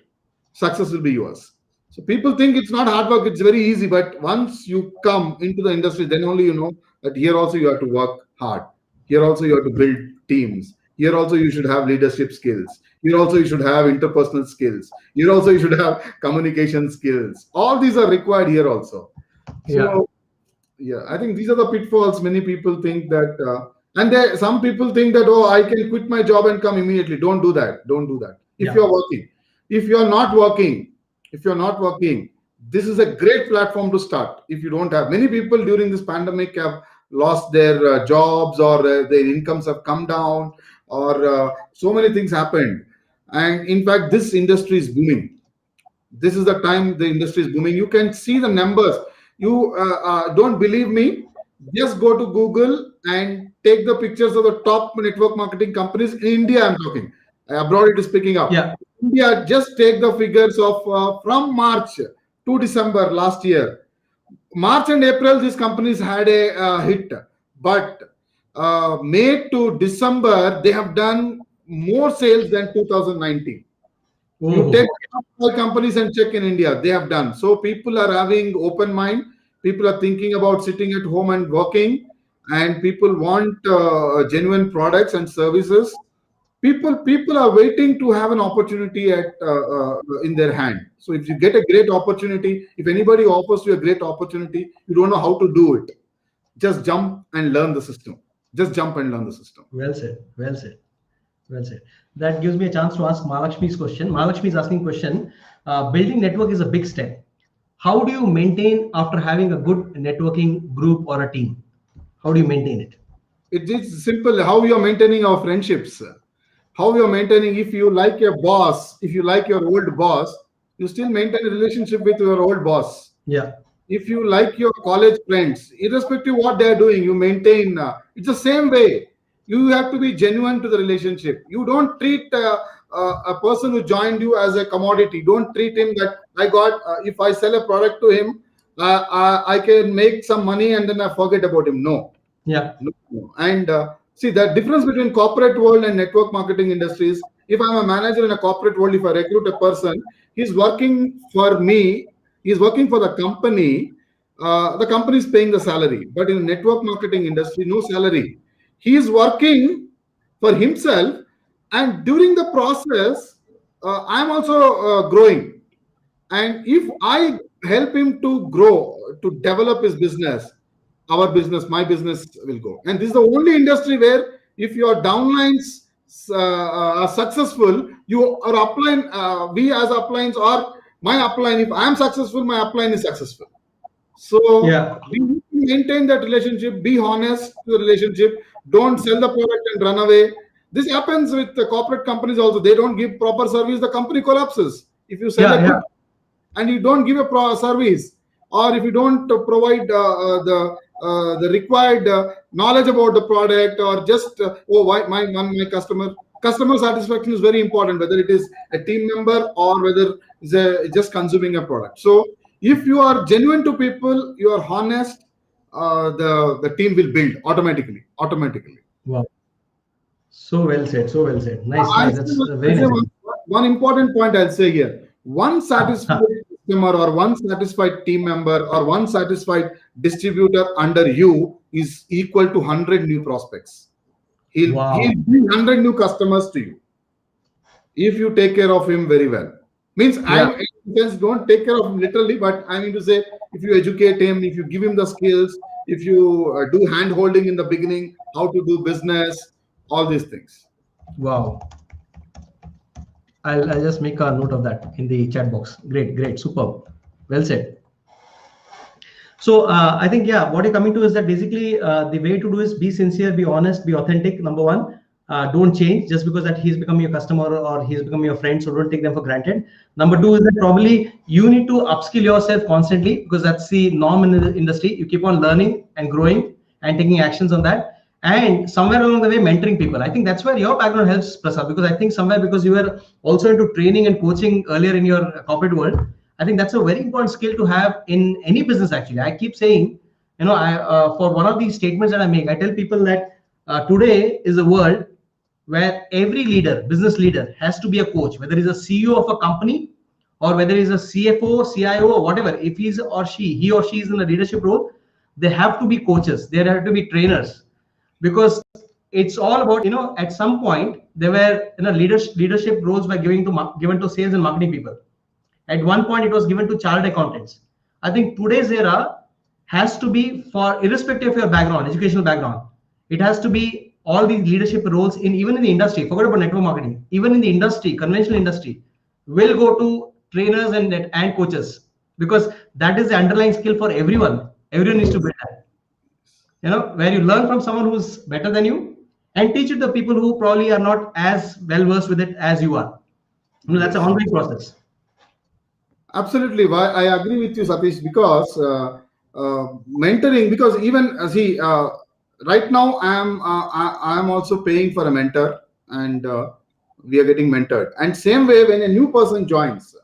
success will be yours. So people think it's not hard work, it's very easy. But once you come into the industry, then only you know that here also you have to work hard. Here also you have to build teams. Here also you should have leadership skills. Here also you should have interpersonal skills. Here also you should have communication skills. All these are required here also. So yeah, I think these are the pitfalls. Many people think that, and some people think that, oh, I can quit my job and come immediately. Don't do that. Don't do that. If you're working, if you're not working, this is a great platform to start. If you don't have, many people during this pandemic have lost their jobs, or their incomes have come down, or so many things happened. And in fact, this industry is booming. This is the time the industry is booming. You can see the numbers. You don't believe me? Just go to Google and take the pictures of the top network marketing companies in India. I'm talking. Abroad it is picking up. India, just take the figures of from March to December last year. March and April, these companies had a hit. But May to December, they have done more sales than 2019. You take all companies and check in India, they have done. So people are having open mind. People are thinking about sitting at home and working, and people want genuine products and services. People are waiting to have an opportunity in their hand. So if you get a great opportunity, if anybody offers you a great opportunity, you don't know how to do it, just jump and learn the system. Just jump and learn the system. Well said. Well said. Well said. That gives me a chance to ask Mahalakshmi's question. Mahalakshmi is asking question. Building network is a big step. How do you maintain after having a good networking group or a team? How do you maintain it? It is simple. How you are maintaining our friendships. How you are maintaining, if you like your boss, if you like your old boss, you still maintain a relationship with your old boss. Yeah. If you like your college friends, irrespective of what they are doing, you maintain. It's the same way. You have to be genuine to the relationship. You don't treat a person who joined you as a commodity. Don't treat him that if I sell a product to him, I can make some money and then I forget about him. No. Yeah. No. And see, the difference between corporate world and network marketing industries, if I'm a manager in a corporate world, if I recruit a person, he's working for me, he's working for the company is paying the salary. But in the network marketing industry, no salary. He is working for himself, and during the process, I'm also growing. And if I help him to grow, to develop his business, our business, my business will go. And this is the only industry where if your downlines are successful, your upline, we as uplines, or my upline, if I am successful, my upline is successful. So we need to maintain that relationship, be honest to the relationship, don't sell the product and run away. This happens with the corporate companies also. They don't give proper service, the company collapses. If you sell a good and you don't give a service, or if you don't provide the required knowledge about the product, or just my customer satisfaction is very important, whether it is a team member or whether it's just consuming a product. So if you are genuine to people, you are honest, the team will build automatically. Wow. So well said. So well said. Nice. That's very nice. One important point I'll say here. One satisfied customer, or one satisfied team member, or one satisfied distributor under you is equal to 100 new prospects. He'll bring 100 new customers to you if you take care of him very well. Means don't take care of him literally, but I mean to say, if you educate him, if you give him the skills, if you do hand holding in the beginning, how to do business, all these things. Wow. I'll just make a note of that in the chat box. Great, superb. Well said. So I think, what you're coming to is that basically the way to do is be sincere, be honest, be authentic, number one. don't change just because that he's become your customer or he's become your friend. So don't take them for granted. Number two is that probably you need to upskill yourself constantly, because that's the norm in the industry. You keep on learning and growing and taking actions on that. And somewhere along the way, mentoring people. I think that's where your background helps, Prasad, because I think somewhere, because you were also into training and coaching earlier in your corporate world, I think that's a very important skill to have in any business. Actually, I keep saying, for one of these statements that I make, I tell people that today is a world where every leader, business leader, has to be a coach, whether he's a CEO of a company or whether he's a CFO, CIO, or whatever. If he or she is in a leadership role, they have to be coaches. They have to be trainers, because it's all about, at some point there were, leadership roles were given to sales and marketing people. At one point, it was given to chartered accountants. I think today's era has to be, for irrespective of your background, educational background, it has to be all these leadership roles in, even in the industry. Forget about network marketing. Even in the industry, conventional industry, will go to trainers and coaches, because that is the underlying skill for everyone. Everyone needs to build that. Where you learn from someone who's better than you and teach it to people who probably are not as well versed with it as you are. That's an Yes. ongoing process. Absolutely. Why I agree with you, Satish, because mentoring. Because even see, right now I am also paying for a mentor, and we are getting mentored. And same way, when a new person joins,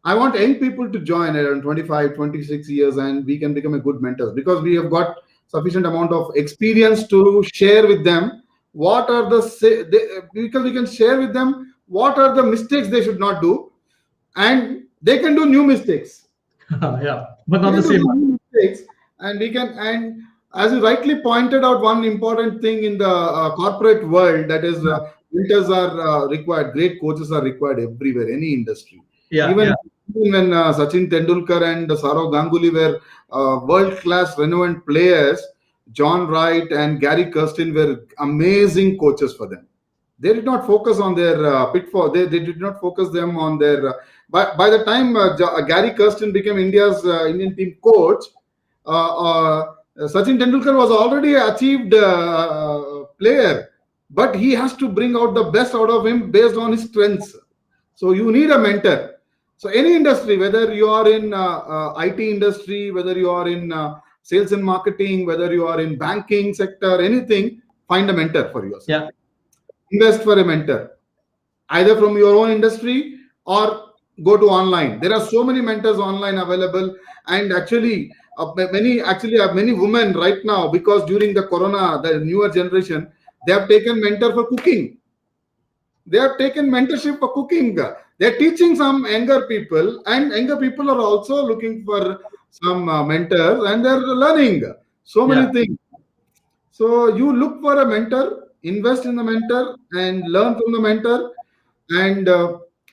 I want young people to join around 25, 26 years, and we can become a good mentors, because we have got sufficient amount of experience to share with them what are because we can share with them what are the mistakes they should not do, and they can do new mistakes. Yeah, but They not can the do same. new mistakes, and we can. And as you rightly pointed out, one important thing in the corporate world, that is, mentors are required. Great coaches are required everywhere, any industry. Yeah, Even yeah, when Sachin Tendulkar and Saurav Ganguly were world-class, renowned players, John Wright and Gary Kirsten were amazing coaches for them. They did not focus on their pitfall. They did not focus them on their. By the time Gary Kirsten became Indian team coach, Sachin Tendulkar was already achieved player, but he has to bring out the best out of him based on his strengths. So you need a mentor. So any industry, whether you are in IT industry, whether you are in sales and marketing, whether you are in banking sector, anything, find a mentor for yourself. yeah. Invest for a mentor, either from your own industry or go to online. There are so many mentors online available, and actually many women right now, because during the corona, the newer generation, they have taken mentor for cooking. They have taken mentorship for cooking. They're teaching some younger people, and younger people are also looking for some mentors, and they're learning so many Yeah. things. So you look for a mentor, invest in the mentor, and learn from the mentor. And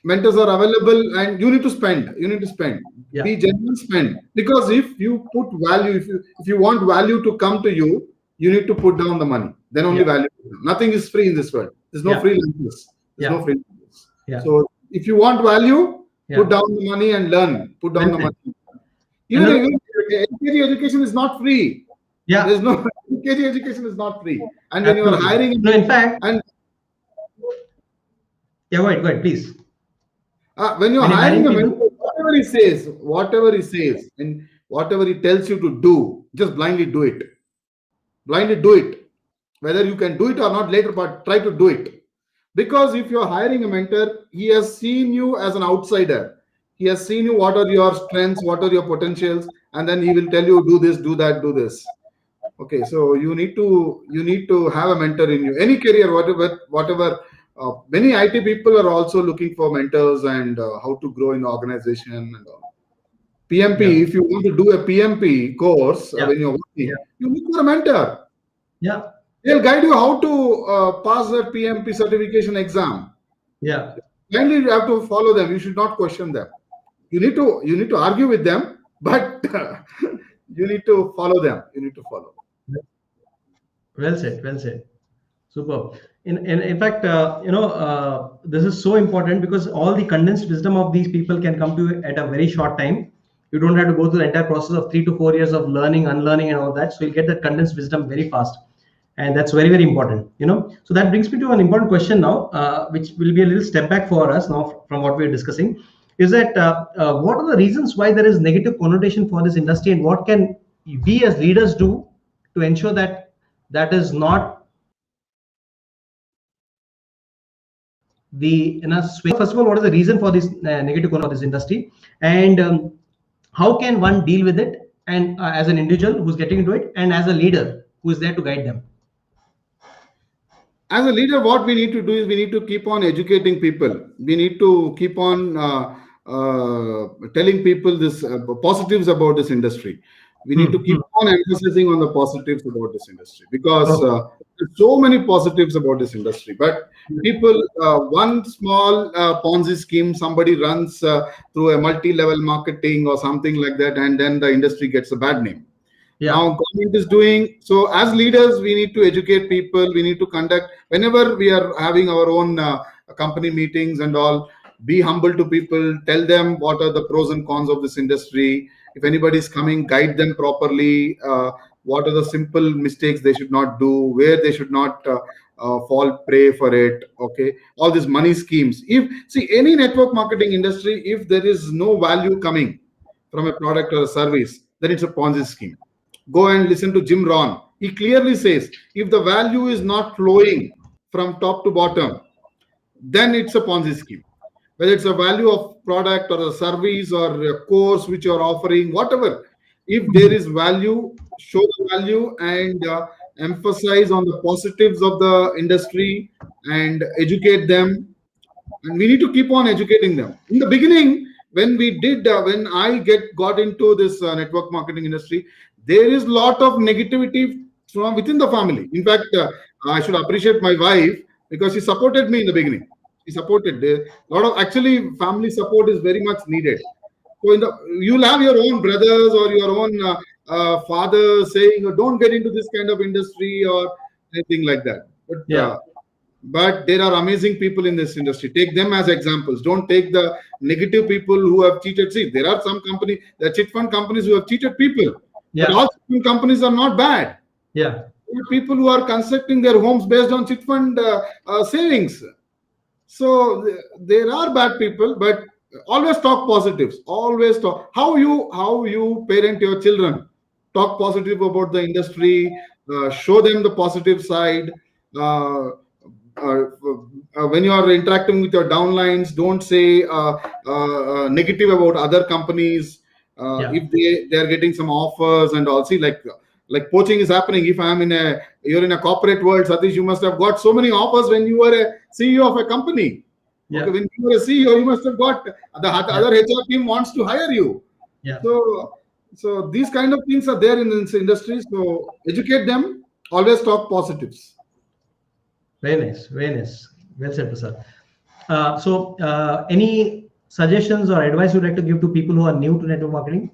mentors are available, and you need to spend. You need to spend. Yeah. Be genuine, spend. Because if you put value, if you want value to come to you, you need to put down the money. Then only Yeah. value. Nothing is free in this world. There's no Yeah. free lunches. There's Yeah. no free lunches. Yeah. So if you want value, Yeah. put down the money and learn. Put down Well the said. money. And Even LKG education is not free. yeah. There's no LKG education is not free. And when you are Absolutely. hiring, No, in fact, and yeah, go ahead, please. when you're When you're hiring hiring a people, mentor, whatever he says, and whatever he tells you to do, just blindly do it. Blindly do it. Whether you can do it or not later, but try to do it. Because if you're hiring a mentor, he has seen you as an outsider. He has seen you, what are your strengths, what are your potentials, and then he will tell you, do this, do that, do this. Okay, so you need to have a mentor in you. Any career, whatever. Many IT people are also looking for mentors, and how to grow in the organization and all. PMP, yeah, if you want to do a PMP course yeah, when you're yeah, working, you look for a mentor. yeah, They'll guide you how to pass that PMP certification exam. yeah. Kindly, you have to follow them. You should not question them. You need to argue with them, but you need to follow them. You need to follow. Well said. Well said. Superb. In fact, this is so important, because all the condensed wisdom of these people can come to you at a very short time. You don't have to go through the entire process of 3 to 4 years of learning, unlearning, and all that. So you'll get that condensed wisdom very fast. and that's very, very important. So that brings me to an important question now, which will be a little step back for us now from what we're discussing, is that what are the reasons why there is negative connotation for this industry, and what can we as leaders do to ensure that that is not the first of all, what is the reason for this negative connotation for this industry, and how can one deal with it, and as an individual who's getting into it, and as a leader who is there to guide them? As a leader, what we need to do is we need to keep on educating people. We need to keep on telling people this positives about this industry. We need to keep on emphasizing on the positives about this industry, because there's so many positives about this industry. But people, one small Ponzi scheme somebody runs through a multi-level marketing or something like that, and then the industry gets a bad name. Now government is doing so. As leaders, we need to educate people. We need to conduct, whenever we are having our own company meetings and all, be humble to people, tell them what are the pros and cons of this industry. If anybody is coming, guide them properly. What are the simple mistakes they should not do, where they should not fall prey for it. Okay, all these money schemes. If see any network marketing industry, if there is no value coming from a product or a service, then it's a Ponzi scheme. Go and listen to Jim Rohn. He clearly says, if the value is not flowing from top to bottom, then it's a Ponzi scheme. Whether it's a value of product or a service or a course which you're offering, whatever. If there is value, show the value and emphasize on the positives of the industry and educate them. And we need to keep on educating them. In the beginning, when we did, when I got into this network marketing industry, there is a lot of negativity from within the family. In fact, I should appreciate my wife, because she supported me in the beginning. She supported. A lot of actually family support is very much needed. So you'll have your own brothers or your own father saying, oh, don't get into this kind of industry or anything like that. But there are amazing people in this industry. Take them as examples. Don't take the negative people who have cheated. See, there are some companies, the chit fund companies who have cheated people. But all chit fund companies are not bad. There are people who are constructing their homes based on chit fund savings. So there are bad people, but always talk positives. Always talk. How you parent your children. Talk positive about the industry. Show them the positive side. When you are interacting with your downlines, don't say negative about other companies. If they are getting some offers and all, see, like poaching is happening. If you're in a corporate world, Satish, you must have got so many offers when you were a CEO of a company. Okay, when you were a CEO, you must have got the other HR team wants to hire you. So these kind of things are there in this industry. So educate them. Always talk positives. Very nice, very nice. Well said, Prasad. So, any suggestions or advice you'd like to give to people who are new to network marketing?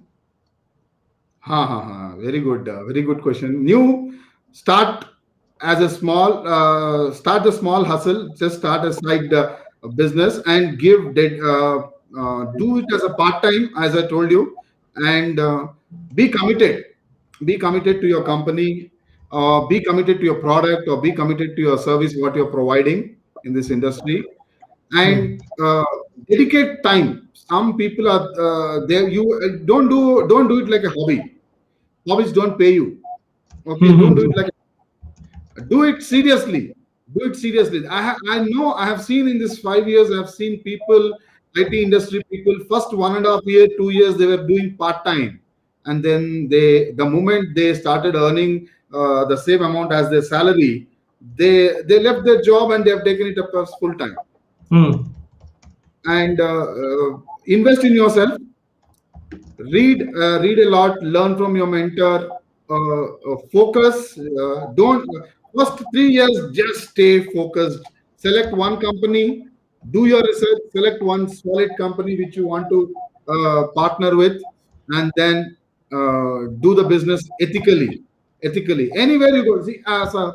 Very good question. New, start as a small, start a small hustle. Just start a side business and do it as a part time, as I told you, and be committed. Be committed to your company. Be committed to your product, or be committed to your service, what you're providing in this industry, and dedicate time. Some people are there. You don't do it like a hobby. Hobbies don't pay you. Okay, don't do it like. Do it seriously. Do it seriously. I know. I have seen in this 5 years. I have seen people, IT industry people. First 1.5 years, 2 years, they were doing part time, and then the moment they started earning the same amount as their salary, they left their job and they have taken it up as full time. And invest in yourself. Read a lot. Learn from your mentor. Focus. Don't first 3 years just stay focused. Select one company. Do your research. Select one solid company which you want to partner with, and then do the business ethically. Anywhere you go. See, I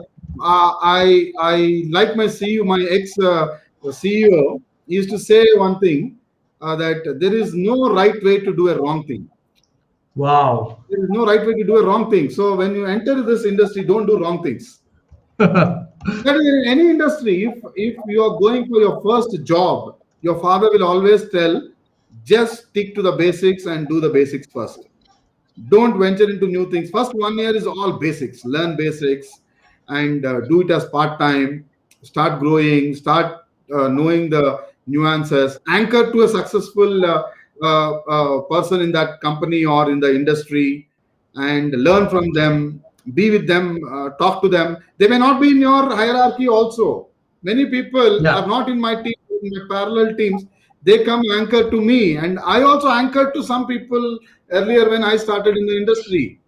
like my CEO, my ex CEO used to say one thing, that there is no right way to do a wrong thing. Wow. There is no right way to do a wrong thing. So when you enter this industry, don't do wrong things. That is in any industry. If you are going for your first job, your father will always tell, just stick to the basics and do the basics first. Don't venture into new things. First 1 year is all basics. Learn basics and do it as part time. Start growing. Start knowing the nuances. Anchor to a successful person in that company or in the industry, and learn from them. Be with them. Talk to them. They may not be in your hierarchy. Also, many people Yeah. are not in my team, in my parallel teams. They come anchor to me, and I also anchored to some people earlier when I started in the industry.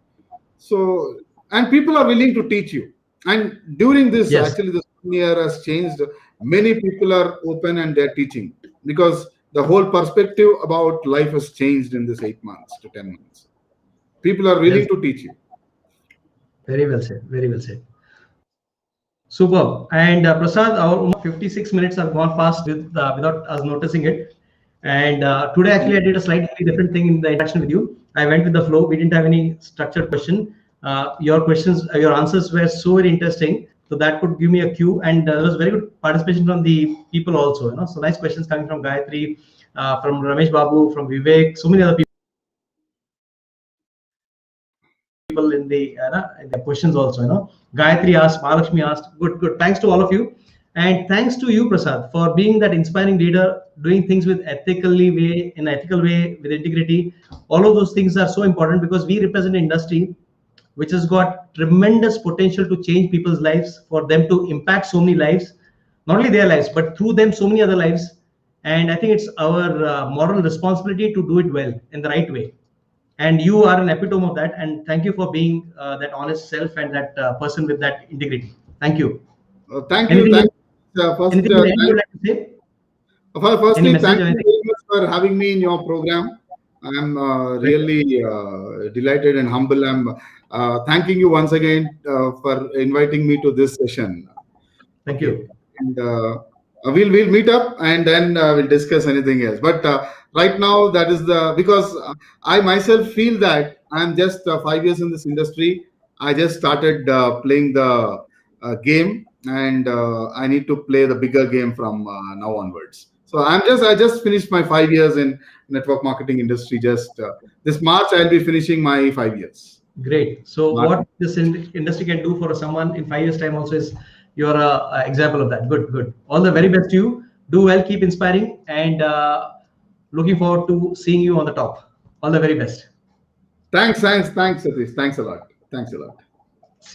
So, and people are willing to teach you. And during this, Yes. actually, this 1 year has changed. Many people are open and they're teaching, because the whole perspective about life has changed in this 8 months to 10 months. People are Well, willing to teach you. very well said. Very well said. Superb. And Prasad, our 56 minutes have gone past without us noticing it. And today, actually, I did a slightly different thing in the interaction with you. I went with the flow. We didn't have any structured question. Your questions, your answers were so very interesting. So that could give me a cue. And there was very good participation from the people also. So nice questions coming from Gayatri, from Ramesh Babu, from Vivek, so many other people in the questions also. Gayatri asked, Mahalakshmi asked. Good, good. Thanks to all of you, and thanks to you, Prasad, for being that inspiring leader, doing things with in ethical way, with integrity. All of those things are so important because we represent an industry which has got tremendous potential to change people's lives, for them to impact so many lives, not only their lives, but through them, so many other lives. And I think it's our moral responsibility to do it well in the right way, and you are an epitome of that. And thank you for being that honest self and that person with that integrity. Thank you. Thank you. Anything Thank First, anything in the end you would like to say? Any firstly, message thank or you anything? very much for having me in your program. I'm really delighted and humble. I'm thanking you once again for inviting me to this session. Thank Okay, you. and we'll meet up and then we'll discuss anything else. But right now, that is the because I myself feel that I'm just 5 years in this industry. I just started playing the game, and I need to play the bigger game from now onwards. So I just finished my 5 years in network marketing industry. Just this March, I'll be finishing my 5 years. Great. So March. what this industry can do for someone in 5 years time also is you're a example of that. Good, good. All the very best to you. Do well, keep inspiring, and looking forward to seeing you on the top. All the very best. Thanks, Satish. Thanks a lot. Thanks a lot.